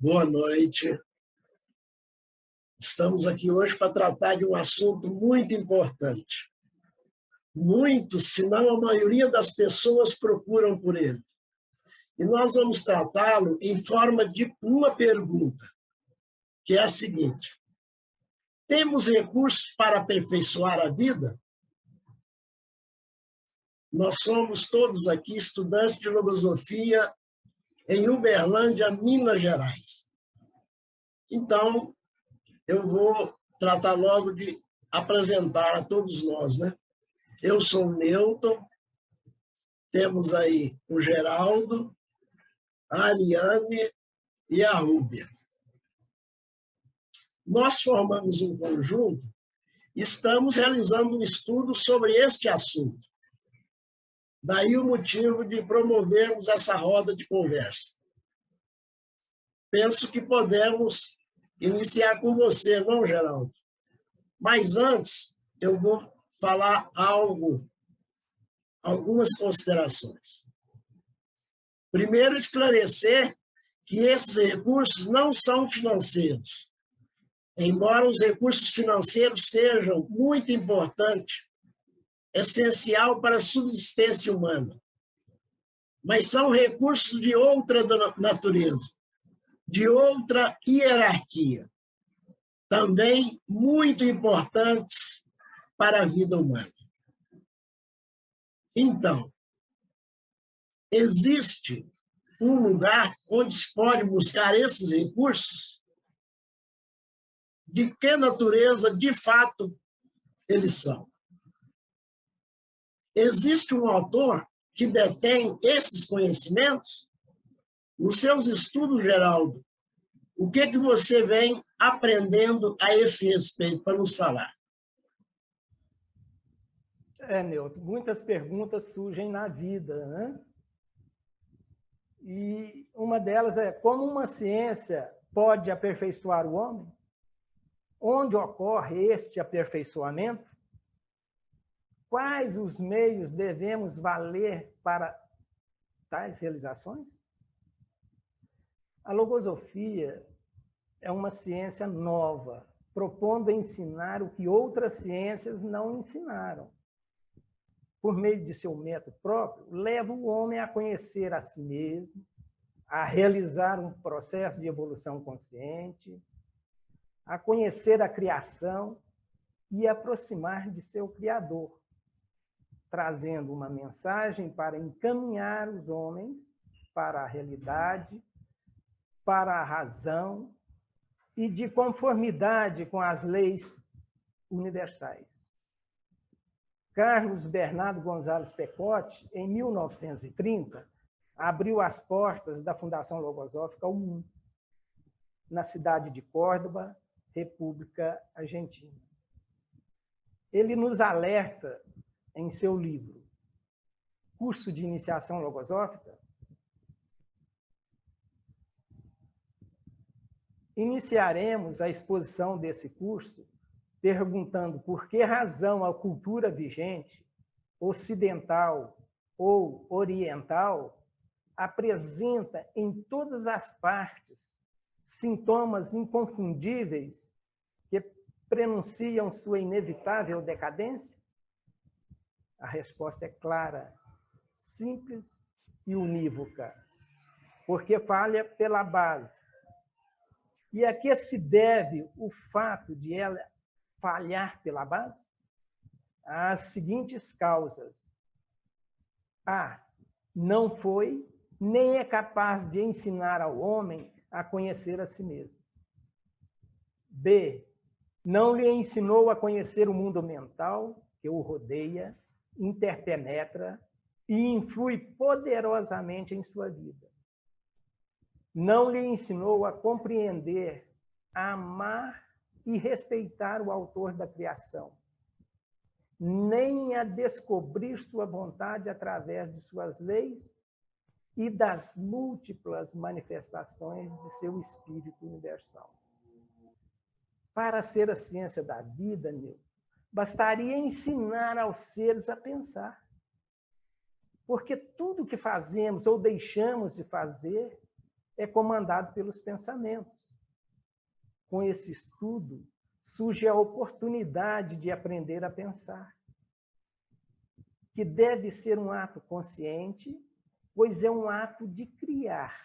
Boa noite. Estamos aqui hoje para tratar de um assunto muito importante. Muitos, se não a maioria das pessoas, procuram por ele. E nós vamos tratá-lo em forma de uma pergunta, que é a seguinte: temos recursos para aperfeiçoar a vida? Nós somos todos aqui estudantes de filosofia em Uberlândia, Minas Gerais. Então, eu vou tratar logo de apresentar a todos nós, né? Eu sou o Newton, temos aí o Geraldo, a Ariane e a Rúbia. Nós formamos um conjunto e estamos realizando um estudo sobre este assunto. Daí o motivo de promovermos essa roda de conversa. Penso que podemos iniciar com você, não, Geraldo? Mas antes, eu vou falar algumas considerações. Primeiro, esclarecer que esses recursos não são financeiros. Embora os recursos financeiros sejam muito importantes, essencial para a subsistência humana, mas são recursos de outra natureza, de outra hierarquia, também muito importantes para a vida humana. Então, existe um lugar onde se pode buscar esses recursos? De que natureza, de fato, eles são? Existe um autor que detém esses conhecimentos? Nos seus estudos, Geraldo, o que você vem aprendendo a esse respeito para nos falar? Newton, muitas perguntas surgem na vida, né? E uma delas é: como uma ciência pode aperfeiçoar o homem? Onde ocorre este aperfeiçoamento? Quais os meios devemos valer para tais realizações? A logosofia é uma ciência nova, propondo ensinar o que outras ciências não ensinaram. Por meio de seu método próprio, leva o homem a conhecer a si mesmo, a realizar um processo de evolução consciente, a conhecer a criação e aproximar de seu Criador, trazendo uma mensagem para encaminhar os homens para a realidade, para a razão e de conformidade com as leis universais. Carlos Bernardo Gonzalez Pecote, em 1930, abriu as portas da Fundação Logosófica ao mundo, na cidade de Córdoba, República Argentina. Ele nos alerta em seu livro Curso de Iniciação Logosófica. Iniciaremos a exposição desse curso perguntando por que razão a cultura vigente, ocidental ou oriental, apresenta em todas as partes sintomas inconfundíveis que prenunciam sua inevitável decadência? A resposta é clara, simples e unívoca, porque falha pela base. E a que se deve o fato de ela falhar pela base? As seguintes causas: A. Não foi, nem é capaz de ensinar ao homem a conhecer a si mesmo. B. Não lhe ensinou a conhecer o mundo mental que o rodeia, interpenetra e influi poderosamente em sua vida. Não lhe ensinou a compreender, a amar e respeitar o autor da criação, nem a descobrir sua vontade através de suas leis e das múltiplas manifestações de seu espírito universal. Para ser a ciência da vida, Newton, bastaria ensinar aos seres a pensar. Porque tudo que fazemos ou deixamos de fazer é comandado pelos pensamentos. Com esse estudo, surge a oportunidade de aprender a pensar, que deve ser um ato consciente, pois é um ato de criar,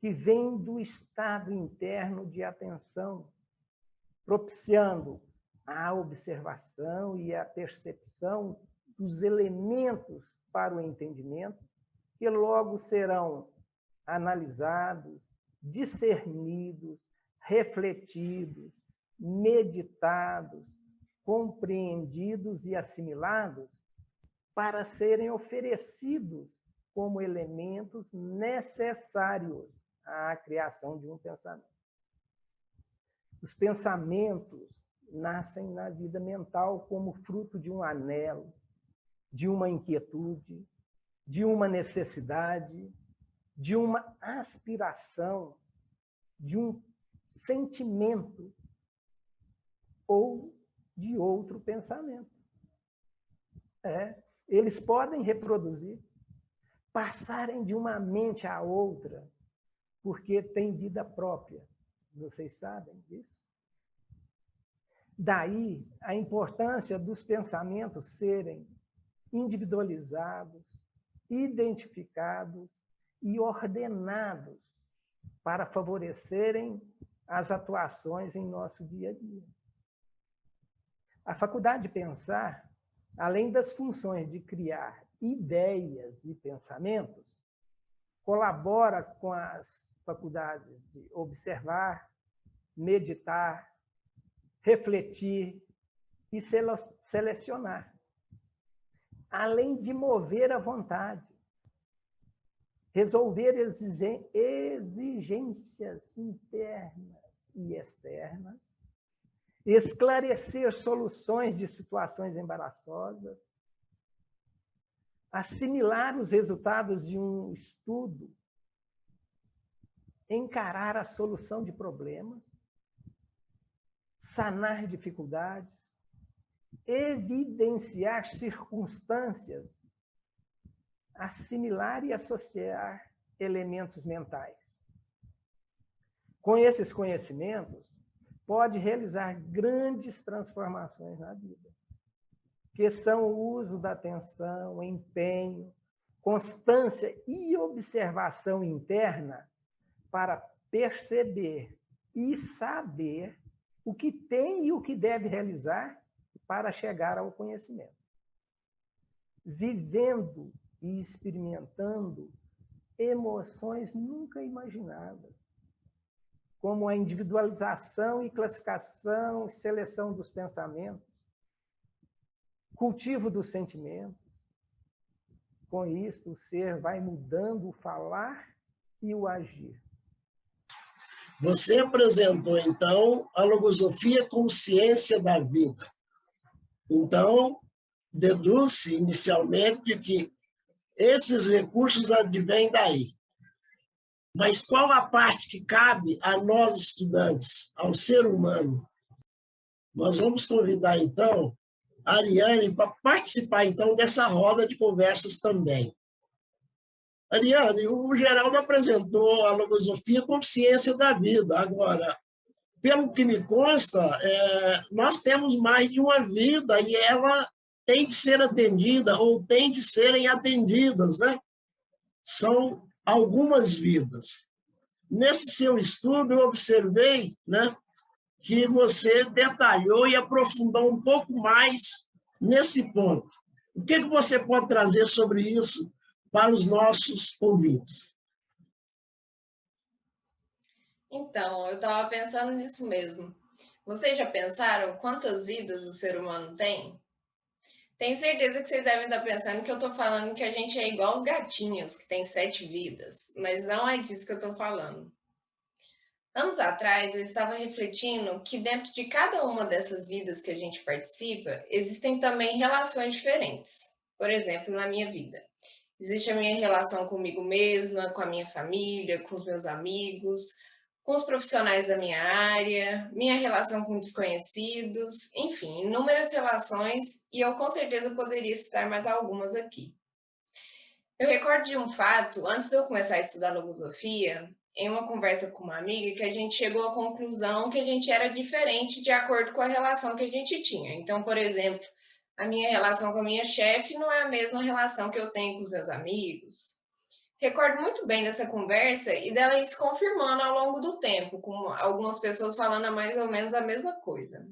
que vem do estado interno de atenção, propiciando a observação e a percepção dos elementos para o entendimento, que logo serão analisados, discernidos, refletidos, meditados, compreendidos e assimilados para serem oferecidos como elementos necessários à criação de um pensamento. Os pensamentos nascem na vida mental como fruto de um anelo, de uma inquietude, de uma necessidade, de uma aspiração, de um sentimento ou de outro pensamento. Eles podem reproduzir, passarem de uma mente à outra, porque têm vida própria. Vocês sabem disso? Daí a importância dos pensamentos serem individualizados, identificados e ordenados para favorecerem as atuações em nosso dia a dia. A faculdade de pensar, além das funções de criar ideias e pensamentos, colabora com as faculdades de observar, meditar, refletir e selecionar, além de mover a vontade, resolver exigências internas e externas, esclarecer soluções de situações embaraçosas, assimilar os resultados de um estudo, encarar a solução de problemas, sanar dificuldades, evidenciar circunstâncias, assimilar e associar elementos mentais. Com esses conhecimentos, pode realizar grandes transformações na vida, que são o uso da atenção, empenho, constância e observação interna para perceber e saber o que tem e o que deve realizar para chegar ao conhecimento. Vivendo e experimentando emoções nunca imaginadas, como a individualização e classificação e seleção dos pensamentos, cultivo dos sentimentos. Com isso, o ser vai mudando o falar e o agir. Você apresentou, então, a logosofia como ciência da vida. Então, deduz-se inicialmente que esses recursos advêm daí. Mas qual a parte que cabe a nós estudantes, ao ser humano? Nós vamos convidar, então, a Ariane para participar, então, dessa roda de conversas também. Ariane, o Geraldo apresentou a logosofia como ciência da vida. Agora, pelo que me consta, nós temos mais de uma vida e ela tem de ser atendida ou tem de serem atendidas, né? São algumas vidas. Nesse seu estudo, eu observei, né, que você detalhou e aprofundou um pouco mais nesse ponto. O que você pode trazer sobre isso para os nossos ouvintes? Então, eu estava pensando nisso mesmo. Vocês já pensaram quantas vidas o ser humano tem? Tenho certeza que vocês devem estar pensando que eu estou falando que a gente é igual os gatinhos, que tem 7 vidas, mas não é disso que eu estou falando. Anos atrás, eu estava refletindo que dentro de cada uma dessas vidas que a gente participa, existem também relações diferentes. Por exemplo, na minha vida. Existe a minha relação comigo mesma, com a minha família, com os meus amigos, com os profissionais da minha área, minha relação com desconhecidos, enfim, inúmeras relações, e eu com certeza poderia citar mais algumas aqui. Eu recordo de um fato, antes de eu começar a estudar logosofia, em uma conversa com uma amiga, que a gente chegou à conclusão que a gente era diferente de acordo com a relação que a gente tinha. Então, por exemplo, a minha relação com a minha chefe não é a mesma relação que eu tenho com os meus amigos. Recordo muito bem dessa conversa e dela ir se confirmando ao longo do tempo, com algumas pessoas falando mais ou menos a mesma coisa.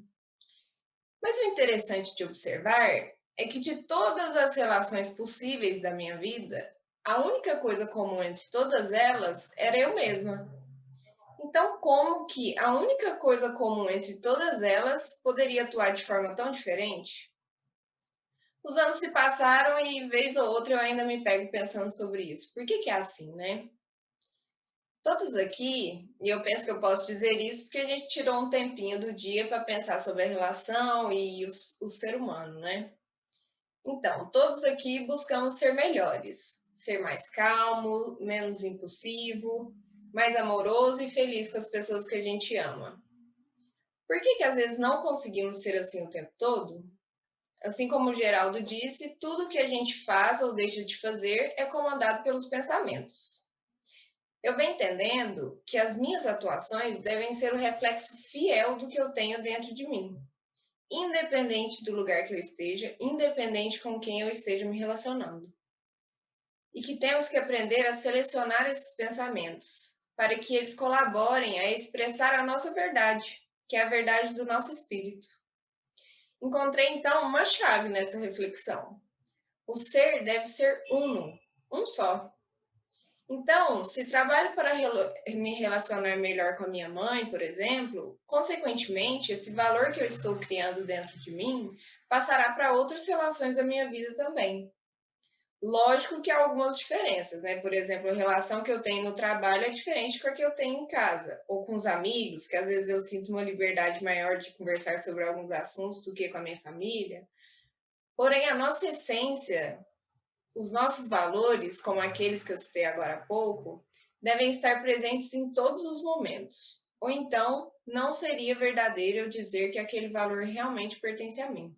Mas o interessante de observar é que de todas as relações possíveis da minha vida, a única coisa comum entre todas elas era eu mesma. Então, como que a única coisa comum entre todas elas poderia atuar de forma tão diferente? Os anos se passaram e, vez ou outra, eu ainda me pego pensando sobre isso. Por que que é assim, né? Todos aqui, e eu penso que eu posso dizer isso porque a gente tirou um tempinho do dia para pensar sobre a relação e o ser humano, né? Então, todos aqui buscamos ser melhores, ser mais calmo, menos impulsivo, mais amoroso e feliz com as pessoas que a gente ama. Por que que às vezes não conseguimos ser assim o tempo todo? Assim como o Geraldo disse, tudo que a gente faz ou deixa de fazer é comandado pelos pensamentos. Eu venho entendendo que as minhas atuações devem ser o reflexo fiel do que eu tenho dentro de mim, independente do lugar que eu esteja, independente com quem eu esteja me relacionando. E que temos que aprender a selecionar esses pensamentos, para que eles colaborem a expressar a nossa verdade, que é a verdade do nosso espírito. Encontrei então uma chave nessa reflexão. O ser deve ser uno, um só. Então, se trabalho para me relacionar melhor com a minha mãe, por exemplo, consequentemente, esse valor que eu estou criando dentro de mim passará para outras relações da minha vida também. Lógico que há algumas diferenças, né? Por exemplo, a relação que eu tenho no trabalho é diferente da que eu tenho em casa, ou com os amigos, que às vezes eu sinto uma liberdade maior de conversar sobre alguns assuntos do que com a minha família. Porém, a nossa essência, os nossos valores, como aqueles que eu citei agora há pouco, devem estar presentes em todos os momentos. Ou então, não seria verdadeiro eu dizer que aquele valor realmente pertence a mim.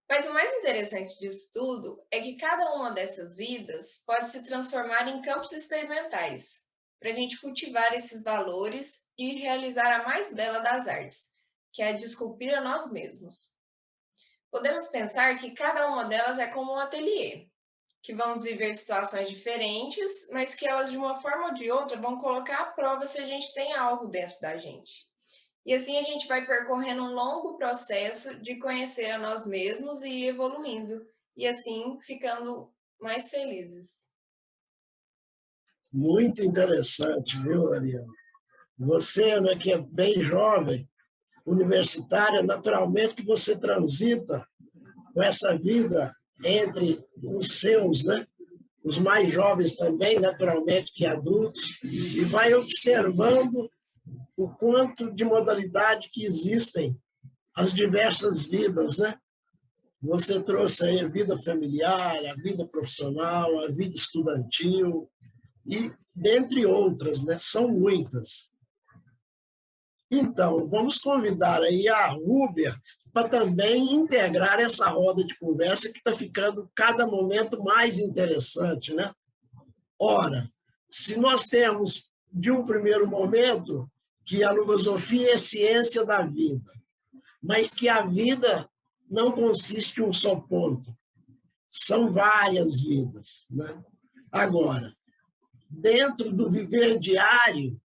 Mas o mais interessante disso tudo é que cada uma dessas vidas pode se transformar em campos experimentais, para a gente cultivar esses valores e realizar a mais bela das artes, que é a de esculpir a nós mesmos. Podemos pensar que cada uma delas é como um ateliê, que vamos viver situações diferentes, mas que elas, de uma forma ou de outra, vão colocar à prova se a gente tem algo dentro da gente. E assim a gente vai percorrendo um longo processo de conhecer a nós mesmos e ir evoluindo, e assim ficando mais felizes. Muito interessante, viu, Ariana? Você, né, que é bem jovem, universitária, naturalmente que você transita com essa vida entre os seus, né? Os mais jovens também, naturalmente, que adultos, e vai observando o quanto de modalidade que existem as diversas vidas, né? Você trouxe aí a vida familiar, a vida profissional, a vida estudantil, e dentre outras, né? São muitas. Então, vamos convidar aí a Rúbia para também integrar essa roda de conversa que está ficando cada momento mais interessante, né? Ora, se nós temos, de um primeiro momento, que a logosofia é ciência da vida, mas que a vida não consiste em um só ponto, são várias vidas, né? Agora, dentro do viver diário,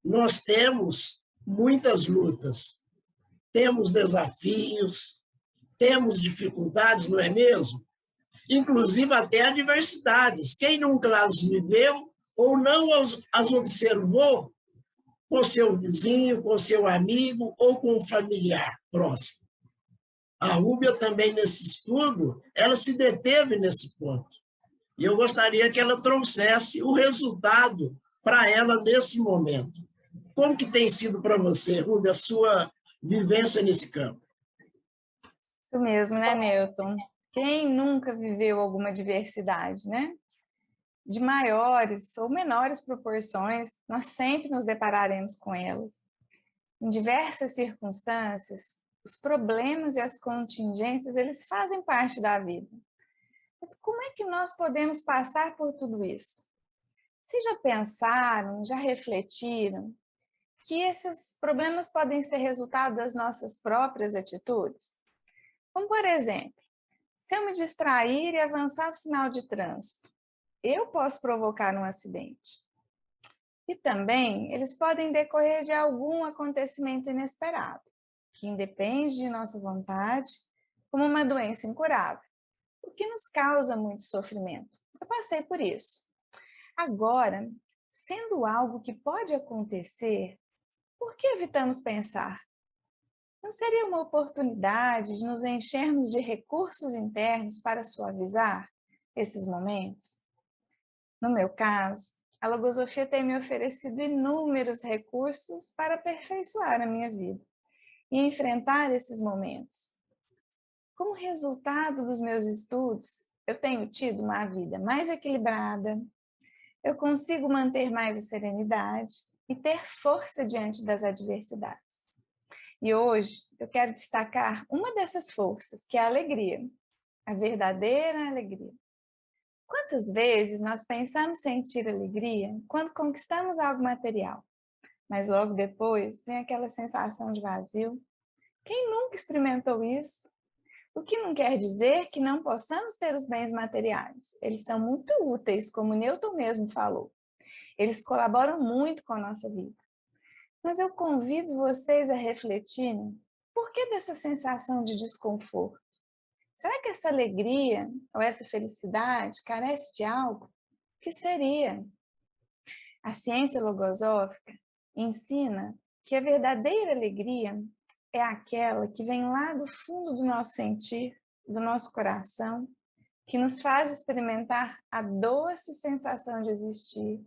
nós temos muitas lutas, temos desafios, temos dificuldades, não é mesmo? Inclusive até adversidades. Quem nunca as viveu ou não as observou com seu vizinho, com seu amigo ou com um familiar próximo. A Rúbia também, nesse estudo, ela se deteve nesse ponto. E eu gostaria que ela trouxesse o resultado para ela nesse momento. Como que tem sido para você, Rúbia, a sua vivência nesse campo? Isso mesmo, né, Newton? Quem nunca viveu alguma diversidade, né? De maiores ou menores proporções, nós sempre nos depararemos com elas. Em diversas circunstâncias, os problemas e as contingências, eles fazem parte da vida. Mas como é que nós podemos passar por tudo isso? Vocês já pensaram, já refletiram que esses problemas podem ser resultado das nossas próprias atitudes? Como, por exemplo, se eu me distrair e avançar o sinal de trânsito, eu posso provocar um acidente. E também eles podem decorrer de algum acontecimento inesperado, que independe de nossa vontade, como uma doença incurável, o que nos causa muito sofrimento. Eu passei por isso. Agora, sendo algo que pode acontecer, por que evitamos pensar? Não seria uma oportunidade de nos enchermos de recursos internos para suavizar esses momentos? No meu caso, a logosofia tem me oferecido inúmeros recursos para aperfeiçoar a minha vida e enfrentar esses momentos. Como resultado dos meus estudos, eu tenho tido uma vida mais equilibrada, eu consigo manter mais a serenidade e ter força diante das adversidades. E hoje eu quero destacar uma dessas forças, que é a alegria, a verdadeira alegria. Quantas vezes nós pensamos sentir alegria quando conquistamos algo material, mas logo depois vem aquela sensação de vazio? Quem nunca experimentou isso? O que não quer dizer que não possamos ter os bens materiais. Eles são muito úteis, como Newton mesmo falou. Eles colaboram muito com a nossa vida. Mas eu convido vocês a refletirem por que dessa sensação de desconforto? Será que essa alegria ou essa felicidade carece de algo? O que seria? A ciência logosófica ensina que a verdadeira alegria é aquela que vem lá do fundo do nosso sentir, do nosso coração, que nos faz experimentar a doce sensação de existir,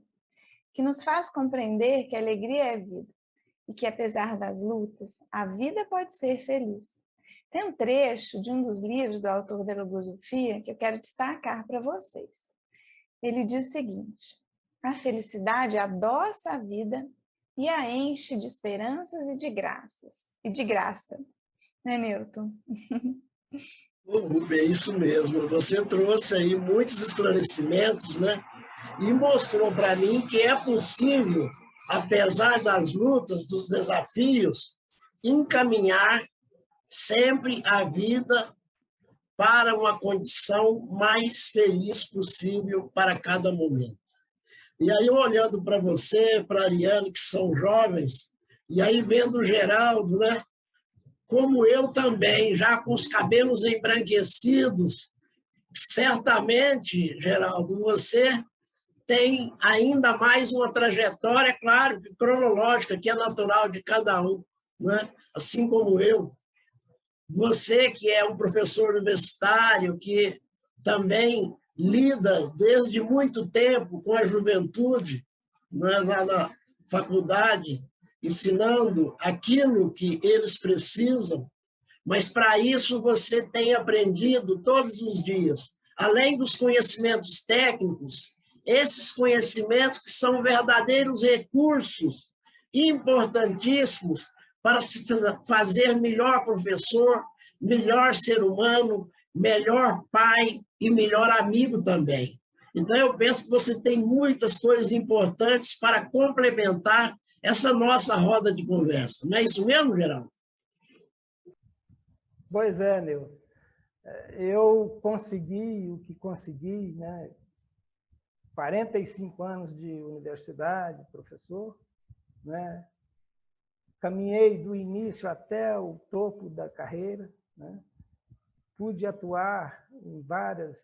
que nos faz compreender que a alegria é vida e que, apesar das lutas, a vida pode ser feliz. Tem um trecho de um dos livros do autor da logosofia que eu quero destacar para vocês. Ele diz o seguinte: a felicidade adoça a vida e a enche de esperanças e de graças. E de graça, né, Newton? É isso mesmo. Você trouxe aí muitos esclarecimentos, né? E mostrou para mim que é possível, apesar das lutas, dos desafios, encaminhar sempre a vida para uma condição mais feliz possível para cada momento. E aí, olhando para você, para a Ariane, que são jovens, e aí vendo o Geraldo, né? Como eu também, já com os cabelos embranquecidos, certamente, Geraldo, você tem ainda mais uma trajetória, claro, cronológica, que é natural de cada um, né? Assim como eu. Você, que é um professor universitário, que também lida desde muito tempo com a juventude, né, na faculdade, ensinando aquilo que eles precisam, mas para isso você tem aprendido todos os dias, além dos conhecimentos técnicos, esses conhecimentos que são verdadeiros recursos importantíssimos para se fazer melhor professor, melhor ser humano, melhor pai e melhor amigo também. Então, eu penso que você tem muitas coisas importantes para complementar essa nossa roda de conversa. Não é isso mesmo, Geraldo? Pois é, Newton. Eu consegui o que consegui, né? 45 anos de universidade, professor, né? Caminhei do início até o topo da carreira, né? Pude atuar em várias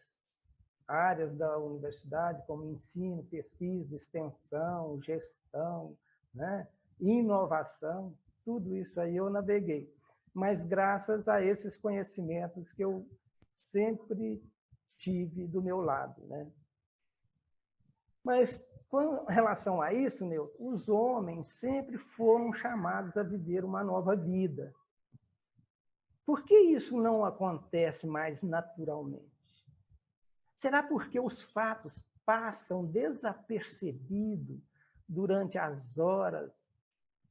áreas da universidade, como ensino, pesquisa, extensão, gestão, né? Inovação, tudo isso aí eu naveguei. Mas graças a esses conhecimentos que eu sempre tive do meu lado, né? Mas, com relação a isso, Newton, os homens sempre foram chamados a viver uma nova vida. Por que isso não acontece mais naturalmente? Será porque os fatos passam desapercebidos durante as horas,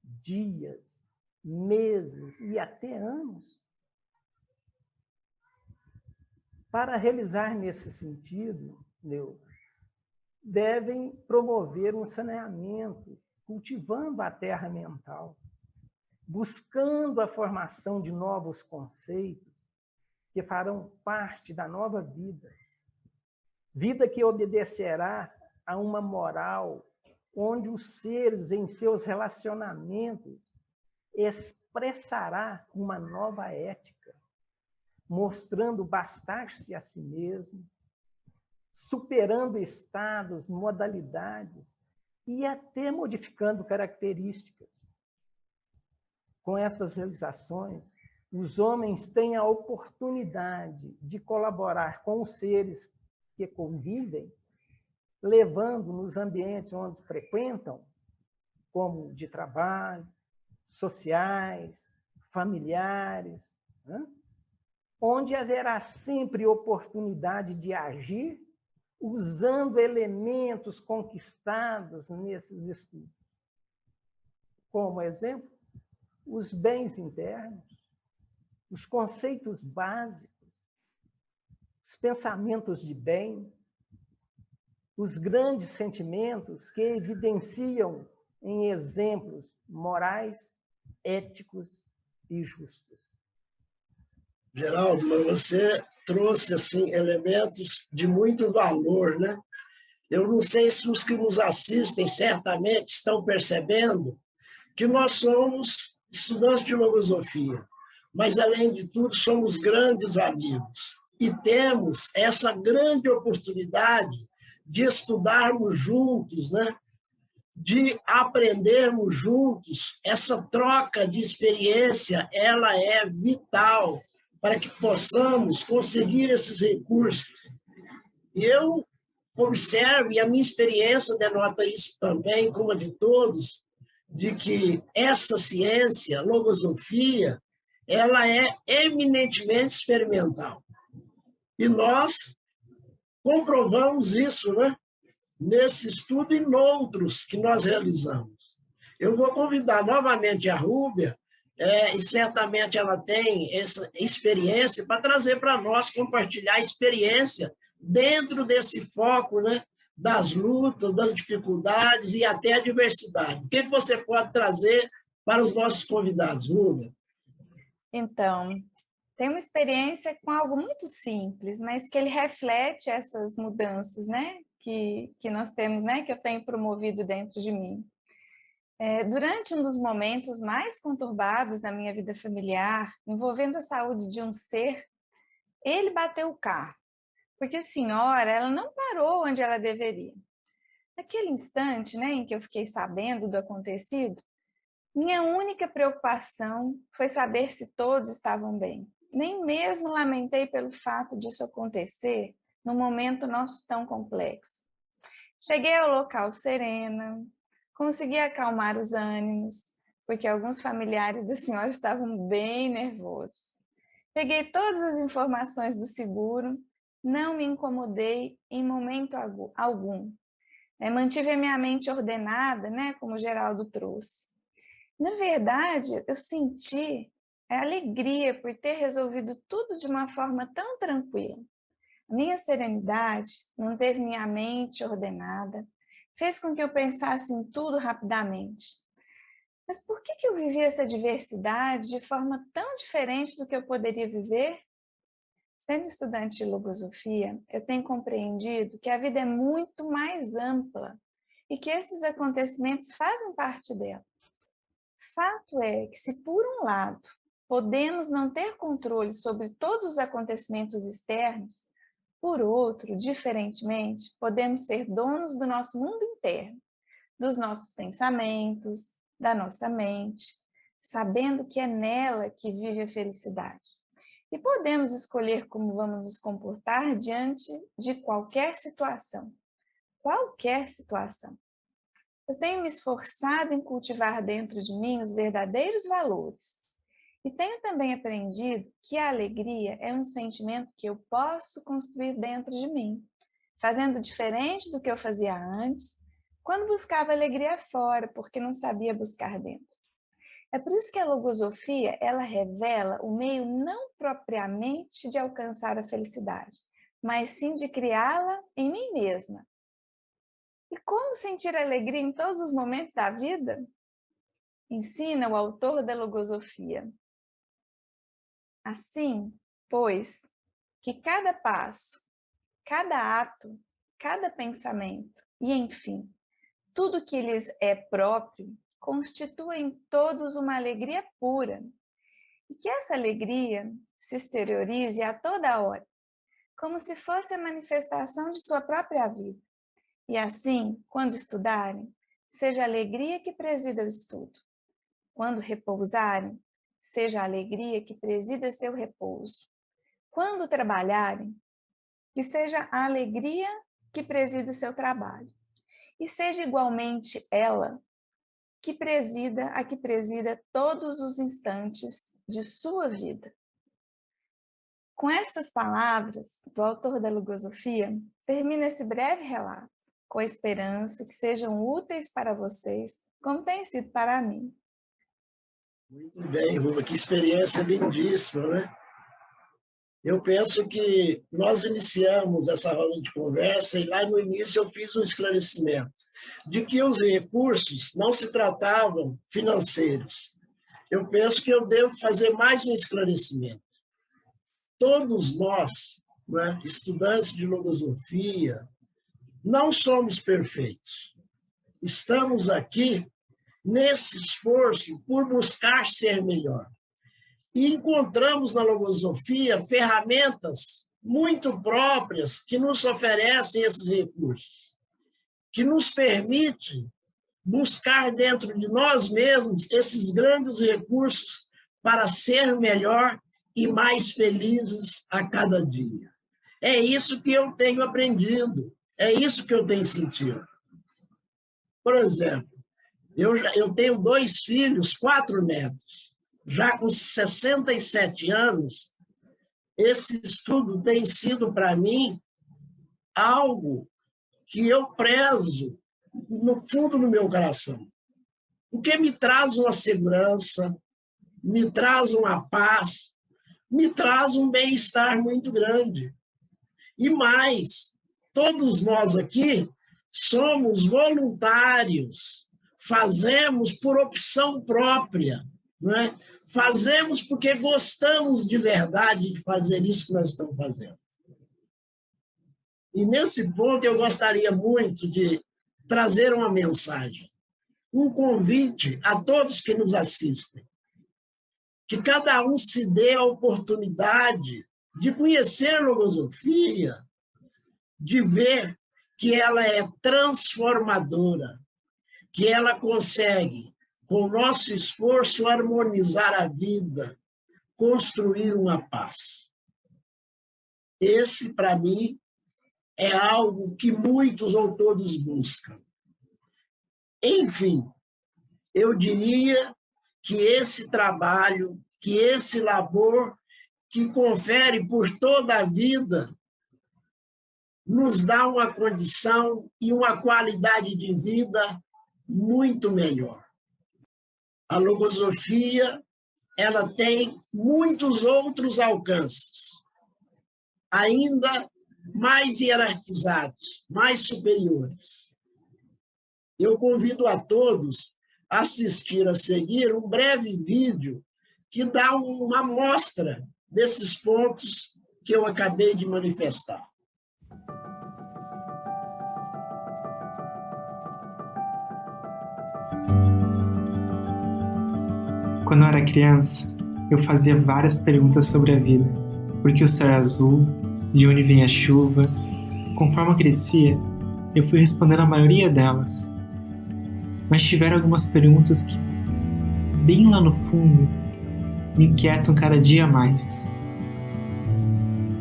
dias, meses e até anos? Para realizar nesse sentido, devem promover um saneamento, cultivando a terra mental, buscando a formação de novos conceitos que farão parte da nova vida. Vida que obedecerá a uma moral onde os seres, em seus relacionamentos, expressará uma nova ética, mostrando bastar-se a si mesmo, superando estados, modalidades e até modificando características. Com estas realizações, os homens têm a oportunidade de colaborar com os seres que convivem, levando nos ambientes onde frequentam, como de trabalho, sociais, familiares, né? Onde haverá sempre oportunidade de agir usando elementos conquistados nesses estudos. Como exemplo, os bens internos, os conceitos básicos, os pensamentos de bem, os grandes sentimentos que evidenciam em exemplos morais, éticos e justos. Geraldo, mas você trouxe assim elementos de muito valor, né? Eu não sei se os que nos assistem certamente estão percebendo que nós somos estudantes de filosofia, mas além de tudo somos grandes amigos e temos essa grande oportunidade de estudarmos juntos, né? De aprendermos juntos. Essa troca de experiência, ela é vital para que possamos conseguir esses recursos. E eu observo, e a minha experiência denota isso também, como a de todos, de que essa ciência, logosofia, ela é eminentemente experimental. E nós comprovamos isso, né? Nesse estudo e noutros que nós realizamos. Eu vou convidar novamente a Rúbia, e certamente ela tem essa experiência para trazer para nós, compartilhar a experiência dentro desse foco, né, das lutas, das dificuldades e até a diversidade. O que você pode trazer para os nossos convidados, Rúbia? Então, tem uma experiência com algo muito simples, mas que ele reflete essas mudanças, né, que nós temos, né, que eu tenho promovido dentro de mim. Durante um dos momentos mais conturbados da minha vida familiar, envolvendo a saúde de um ser, ele bateu o carro, porque a senhora, ela não parou onde ela deveria. Naquele instante, né, em que eu fiquei sabendo do acontecido, minha única preocupação foi saber se todos estavam bem. Nem mesmo lamentei pelo fato disso acontecer num momento nosso tão complexo. Cheguei ao local serena, consegui acalmar os ânimos, porque alguns familiares da senhora estavam bem nervosos. Peguei todas as informações do seguro, não me incomodei em momento algum. Mantive a minha mente ordenada, né, como o Geraldo trouxe. Na verdade, eu senti alegria por ter resolvido tudo de uma forma tão tranquila. A minha serenidade manteve minha mente ordenada, fez com que eu pensasse em tudo rapidamente. Mas por que eu vivi essa diversidade de forma tão diferente do que eu poderia viver? Sendo estudante de logosofia, eu tenho compreendido que a vida é muito mais ampla e que esses acontecimentos fazem parte dela. Fato é que, se por um lado podemos não ter controle sobre todos os acontecimentos externos, por outro, diferentemente, podemos ser donos do nosso mundo interno, dos nossos pensamentos, da nossa mente, sabendo que é nela que vive a felicidade. E podemos escolher como vamos nos comportar diante de qualquer situação. Qualquer situação. Eu tenho me esforçado em cultivar dentro de mim os verdadeiros valores. E tenho também aprendido que a alegria é um sentimento que eu posso construir dentro de mim, fazendo diferente do que eu fazia antes, quando buscava alegria fora, porque não sabia buscar dentro. É por isso que a logosofia, ela revela o meio não propriamente de alcançar a felicidade, mas sim de criá-la em mim mesma. E como sentir alegria em todos os momentos da vida? Ensina o autor da logosofia. Assim, pois, que cada passo, cada ato, cada pensamento e, enfim, tudo que lhes é próprio, constitua em todos uma alegria pura, e que essa alegria se exteriorize a toda hora, como se fosse a manifestação de sua própria vida. E assim, quando estudarem, seja a alegria que presida o estudo. Quando repousarem, seja a alegria que presida seu repouso. Quando trabalharem, que seja a alegria que presida o seu trabalho. E seja igualmente ela que presida todos os instantes de sua vida. Com estas palavras do autor da logosofia, termina esse breve relato, com a esperança que sejam úteis para vocês, como tem sido para mim. Muito bem, Ruba, que experiência lindíssima, né? Eu penso que nós iniciamos essa roda de conversa e lá no início eu fiz um esclarecimento de que os recursos não se tratavam financeiros. Eu penso que eu devo fazer mais um esclarecimento. Todos nós, né, estudantes de logosofia, não somos perfeitos. Estamos aqui nesse esforço por buscar ser melhor. E encontramos na logosofia ferramentas muito próprias que nos oferecem esses recursos, que nos permite buscar dentro de nós mesmos esses grandes recursos para ser melhor e mais felizes a cada dia. É isso que eu tenho aprendido, é isso que eu tenho sentido. Por exemplo, eu tenho 2 filhos, 4 netos. Já com 67 anos, esse estudo tem sido para mim algo que eu prezo no fundo do meu coração. Porque me traz uma segurança, me traz uma paz, me traz um bem-estar muito grande. E mais, todos nós aqui somos voluntários, fazemos por opção própria, não é? Fazemos porque gostamos de verdade de fazer isso que nós estamos fazendo. E nesse ponto eu gostaria muito de trazer uma mensagem, um convite a todos que nos assistem, que cada um se dê a oportunidade de conhecer a logosofia, de ver que ela é transformadora, que ela consegue, com o nosso esforço, harmonizar a vida, construir uma paz. Esse, para mim, é algo que muitos ou todos buscam. Enfim, eu diria que esse trabalho, que esse labor, que confere por toda a vida, nos dá uma condição e uma qualidade de vida muito melhor. A logosofia, ela tem muitos outros alcances, ainda mais hierarquizados, mais superiores. Eu convido a todos a assistir a seguir um breve vídeo que dá uma amostra desses pontos que eu acabei de manifestar. Quando eu era criança, eu fazia várias perguntas sobre a vida. Por que o céu é azul? De onde vem a chuva? Conforme eu crescia, eu fui respondendo a maioria delas. Mas tiveram algumas perguntas que, bem lá no fundo, me inquietam cada dia mais.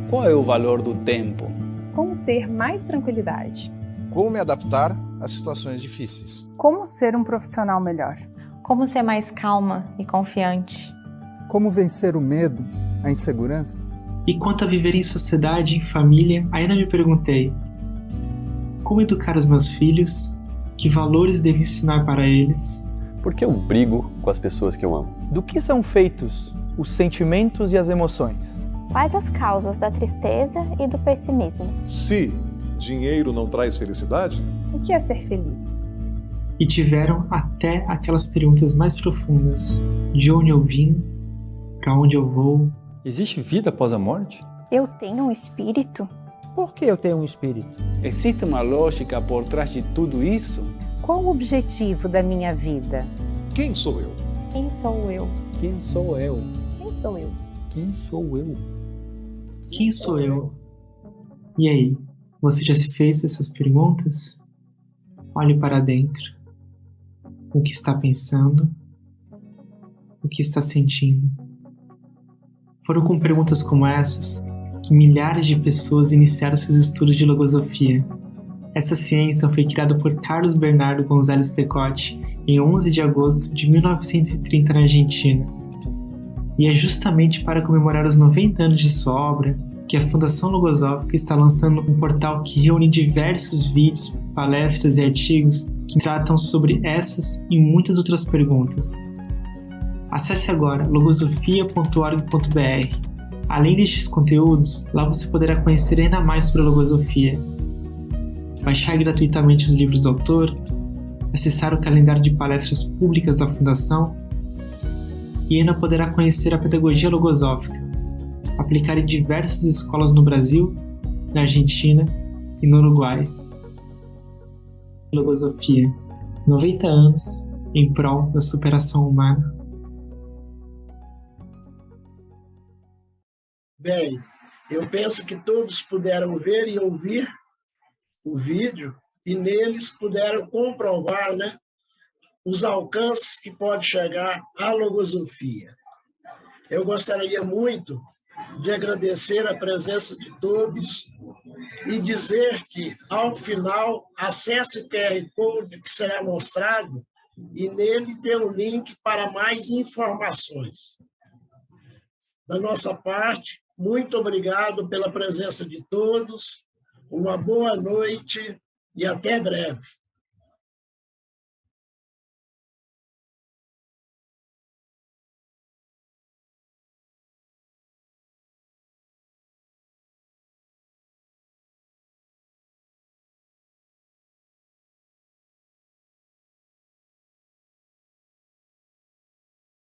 Qual é o valor do tempo? Como ter mais tranquilidade? Como me adaptar a situações difíceis? Como ser um profissional melhor? Como ser mais calma e confiante? Como vencer o medo, a insegurança? E quanto a viver em sociedade, em família, ainda me perguntei: como educar os meus filhos? Que valores devo ensinar para eles? Por que eu brigo com as pessoas que eu amo? Do que são feitos os sentimentos e as emoções? Quais as causas da tristeza e do pessimismo? Se dinheiro não traz felicidade? O que é ser feliz? E tiveram até aquelas perguntas mais profundas. De onde eu vim? Para onde eu vou? Existe vida após a morte? Eu tenho um espírito? Por que eu tenho um espírito? Existe uma lógica por trás de tudo isso? Qual o objetivo da minha vida? Quem sou eu? Quem sou eu? Quem sou eu? Quem sou eu? Quem sou eu? Quem sou eu? E aí, você já se fez essas perguntas? Olhe para dentro. O que está pensando? O que está sentindo? Foram com perguntas como essas que milhares de pessoas iniciaram seus estudos de logosofia. Essa ciência foi criada por Carlos Bernardo González Pecotti em 11 de agosto de 1930 na Argentina. E é justamente para comemorar os 90 anos de sua obra que a Fundação Logosófica está lançando um portal que reúne diversos vídeos, palestras e artigos que tratam sobre essas e muitas outras perguntas. Acesse agora logosofia.org.br. Além destes conteúdos, lá você poderá conhecer ainda mais sobre a logosofia, baixar gratuitamente os livros do autor, acessar o calendário de palestras públicas da Fundação e ainda poderá conhecer a pedagogia logosófica, aplicada em diversas escolas no Brasil, na Argentina e no Uruguai. Logosofia, 90 anos em prol da superação humana. Bem, eu penso que todos puderam ver e ouvir o vídeo e neles puderam comprovar, né, os alcances que pode chegar a logosofia. Eu gostaria muito de agradecer a presença de todos e dizer que, ao final, acesse o QR Code que será mostrado e nele tem um link para mais informações. Da nossa parte, muito obrigado pela presença de todos, uma boa noite e até breve.